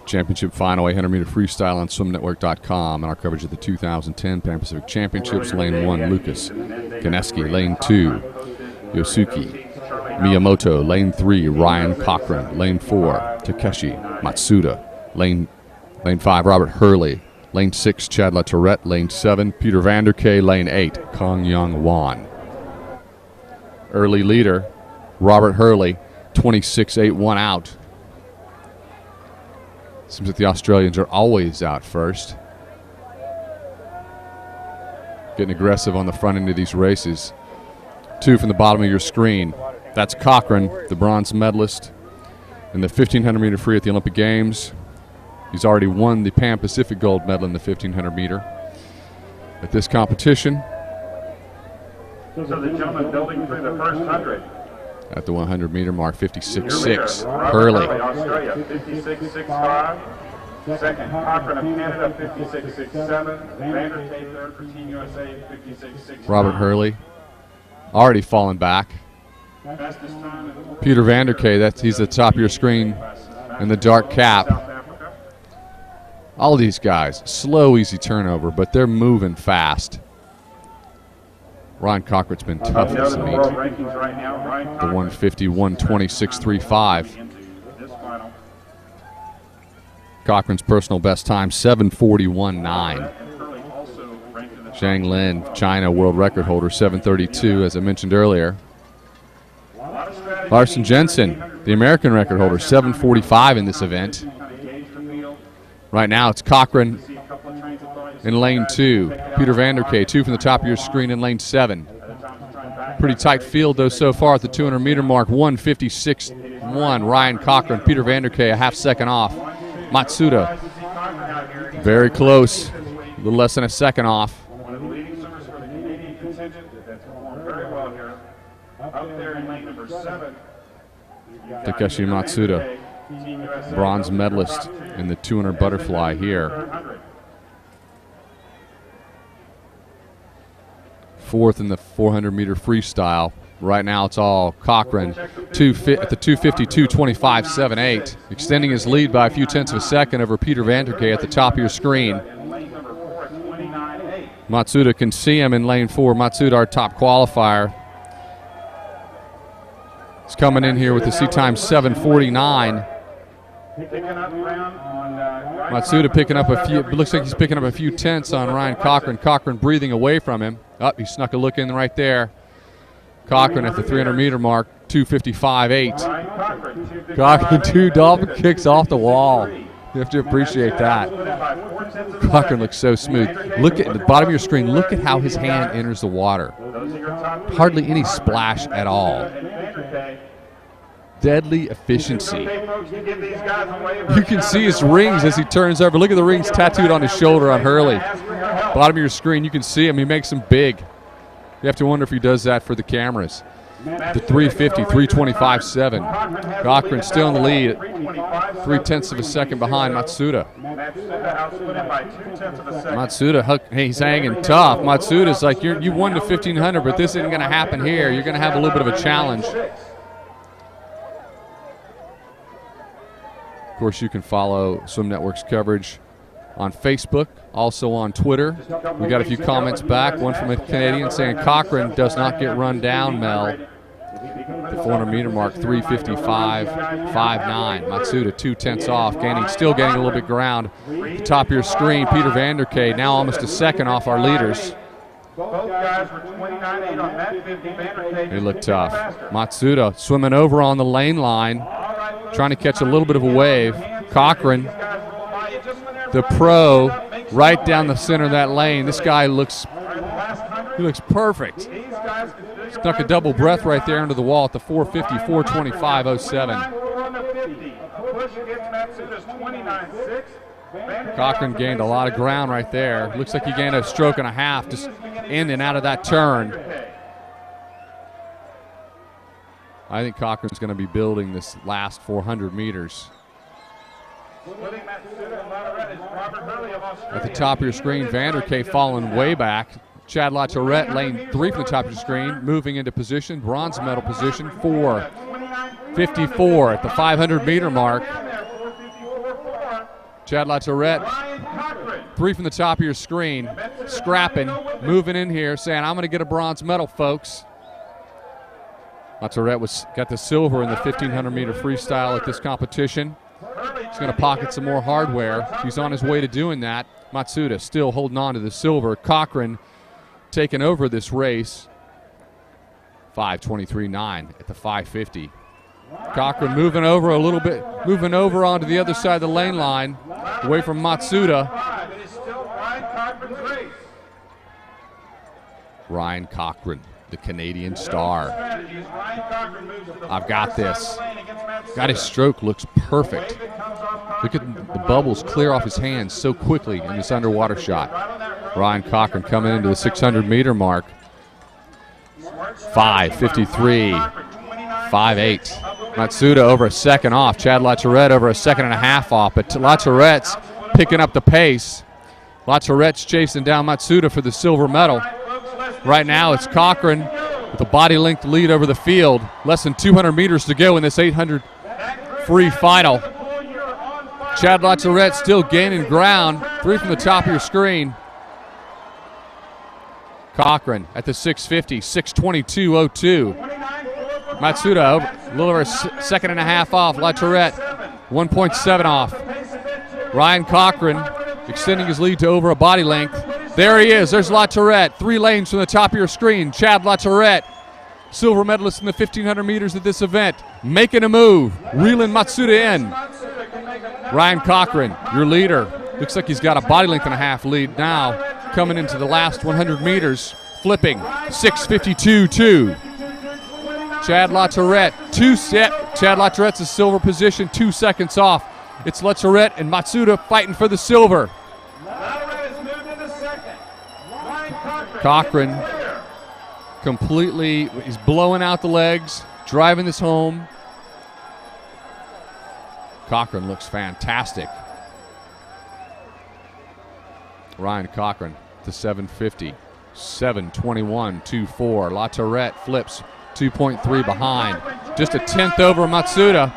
Championship final, 800-meter freestyle on SwimNetwork.com, and our coverage of the 2010 Pan Pacific Championships. Lane 1, Lucas Kaneski. Lane 2, Yosuke Miyamoto. Lane 3, Ryan Cochran. Lane 4, Takeshi Matsuda. Lane 5, Robert Hurley. Lane 6, Chad LaTourette. Lane 7, Peter Vanderkay. Lane 8, Kong Young Won. Early leader, Robert Hurley, 26.81 out. Seems like the Australians are always out first. Getting aggressive on the front end of these races. 2 from the bottom of your screen. That's Cochran, the bronze medalist in the 1,500-meter free at the Olympic Games. He's already won the Pan Pacific gold medal in the 1,500-meter at this competition. So the gentleman building through the first 100. At the 100-meter mark, 56.6. Hurley. Australia, 56.65. Second, Cochran of Canada, 56.67. Vanderkay third for Team USA, 56.69. Robert Hurley already fallen back. Fastest time. Peter Vanderkay, he's at the top of your screen in the dark cap. All these guys, slow, easy turnover, but they're moving fast. Ryan Cochran's been tough this meet. The 150, 126.35. Cochran's personal best time, 7:41.9. Zhang Lin, China world record holder, 7:32, as I mentioned earlier. Larson Jensen, the American record holder, 7:45 in this event. Right now it's Cochran in lane 2. Peter Vanderkay, 2 from the top of your screen in lane 7. Pretty tight field, though, so far at the 200-meter mark. 156.1. Ryan Cochran, Peter Vanderkay, a half second off. Matsuda, very close, a little less than a second off. Takeshi Matsuda, bronze medalist in the 200 butterfly here. 4th in the 400-meter freestyle. Right now it's all Cochran at the 252.25.78, extending his lead by a few tenths of a second over Peter Vanderkay at the top of your screen. Matsuda can see him in lane 4. Matsuda, our top qualifier, is coming in here with the seat time 7:49. Matsuda picking up a few, looks like he's picking up a few tenths on Ryan Cochran. Cochran breathing away from him. Oh, he snuck a look in right there. Cochran at the 300-meter mark, 2:55.8. Cochran, 2 dolphin kicks off the wall. You have to appreciate that. Cochran looks so smooth. Look at the bottom of your screen. Look at how his hand enters the water. Hardly any splash at all. Deadly efficiency. You can see his rings as he turns over. Look at the rings tattooed on his shoulder on Hurley. Bottom of your screen, you can see him. He makes them big. You have to wonder if he does that for the cameras. The 350, 325.7. Cochran still in the lead, 3/10 of a second behind Matsuda. Matsuda, hey, he's hanging tough. Matsuda's like, you won the 1,500, but this isn't going to happen here. You're going to have a little bit of a challenge. Of course, you can follow Swim Network's coverage on Facebook, also on Twitter. We got a few comments back, one from a Canadian saying Cochran does not get run down, Mel. The 400-meter mark, 3:55.59. Matsuda 2/10 off, still gaining a little bit ground. At the top of your screen, Peter Vanderkay, now almost a second off our leaders. Both guys were 29.8 on that 50. Vanderkay. They look tough. Matsuda swimming over on the lane line, trying to catch a little bit of a wave. Cochran, the pro, right down the center of that lane. This guy looks perfect. Stuck a double breath right there into the wall at the 450, 425.07. Cochran gained a lot of ground right there. Looks like he gained a stroke and a half just in and out of that turn. I think Cochran's going to be building this last 400 meters. At the top of your screen, Vanderkay falling way back. Chad LaTourette, lane 3 from the top of your screen, moving into position, bronze medal position, 4. 54 at the 500-meter mark. Chad LaTourette, 3 from the top of your screen, scrapping, moving in here, saying, I'm going to get a bronze medal, folks. LaTourette got the silver in the 1,500-meter freestyle at this competition. He's going to pocket some more hardware. He's on his way to doing that. Matsuda still holding on to the silver. Cochran taking over this race. 5:23.9 at the 550. Cochran moving over a little bit, moving over onto the other side of the lane line, away from Matsuda. Ryan Cochran, the Canadian star. I've got this. God, his stroke looks perfect. Look at the bubbles clear off his hands so quickly in this underwater shot. Ryan Cochran coming into the 600-meter mark. 5:53, 5:8. Matsuda over a second off. Chad LaTourette over a second and a half off. But LaTourette's picking up the pace. LaTourette's chasing down Matsuda for the silver medal. Right now it's Cochran with a body length lead over the field. Less than 200 meters to go in this 800 free final. Chad LaTourette still gaining ground. 3 from the top of your screen. Cochran at the 650, 6:22.02. Matsuda over, a little over a second and a half off. LaTourette 1.7 off. Ryan Cochran extending his lead to over a body length. There he is. There's LaTourette. 3 lanes from the top of your screen. Chad LaTourette, silver medalist in the 1,500 meters at this event, making a move, reeling Matsuda in. Ryan Cochran, your leader. Looks like he's got a body length and a half lead now, coming into the last 100 meters, flipping 6:52.2. Chad LaTourette, Chad LaTourette's a silver position, 2 seconds off. It's LaTourette and Matsuda fighting for the silver. Cochran completely, he's blowing out the legs, driving this home. Cochran looks fantastic. Ryan Cochran to 750, 7:21.24. LaTourette flips 2.3 behind, just a tenth over Matsuda.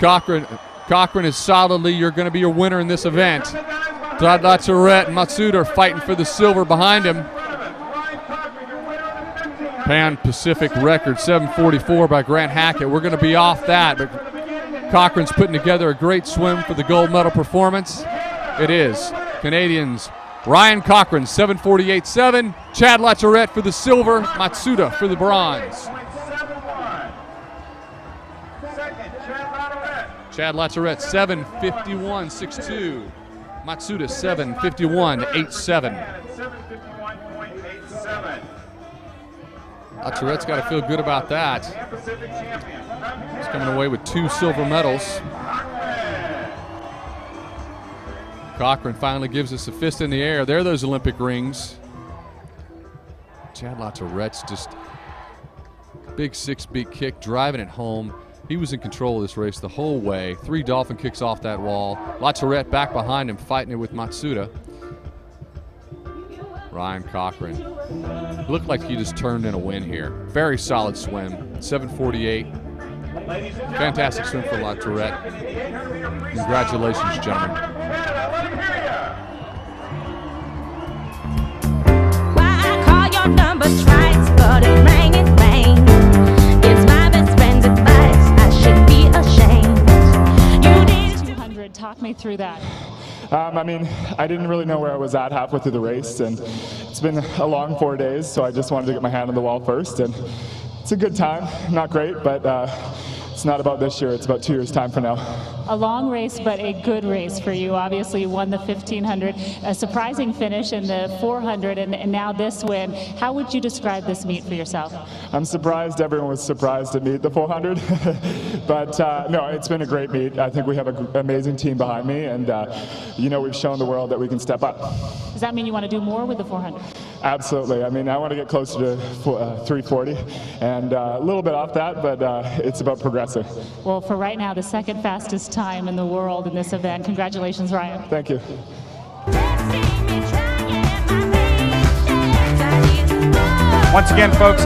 Cochran is solidly, you're going to be your winner in this event. LaTourette and Matsuda are fighting for the silver behind him. Pan Pacific record 7:44 by Grant Hackett. We're going to be off that, but Cochran's putting together a great swim for the gold medal performance. It is Canadians Ryan Cochran 7:48.7, Chad LaTourette for the silver, Matsuda for the bronze. Chad LaTourette 7:51.62, Matsuda 7:51.87. LaTourette's got to feel good about that. He's coming away with 2 silver medals. Cochran finally gives us a fist in the air. There are those Olympic rings. Chad LaTourette's just big 6-beat kick, driving it home. He was in control of this race the whole way. 3 dolphin kicks off that wall. LaTourette back behind him, fighting it with Matsuda. Ryan Cochran. Looked like he just turned in a win here. Very solid swim, 7:48. Fantastic swim for LaTourette. Congratulations, gentlemen. Number twice, but it rang in vain. It's my best friend's advice. I should be ashamed. You did 200. Talk me through that. I mean, I didn't really know where I was at halfway through the race, and it's been a long 4 days, so I just wanted to get my hand on the wall first, and it's a good time. Not great, but it's not about this year. It's about 2 years' time from now. A long race, but a good race for you. Obviously, you won the 1,500, a surprising finish in the 400, and now this win. How would you describe this meet for yourself? I'm surprised everyone was surprised to meet the 400, but no, it's been a great meet. I think we have an amazing team behind me, and you know, we've shown the world that we can step up. Does that mean you want to do more with the 400? Absolutely. I mean, I want to get closer to 340, and a little bit off that, but it's about progressing. Well, for right now, the second fastest time in the world in this event. Congratulations, Ryan. Thank you. once again, folks.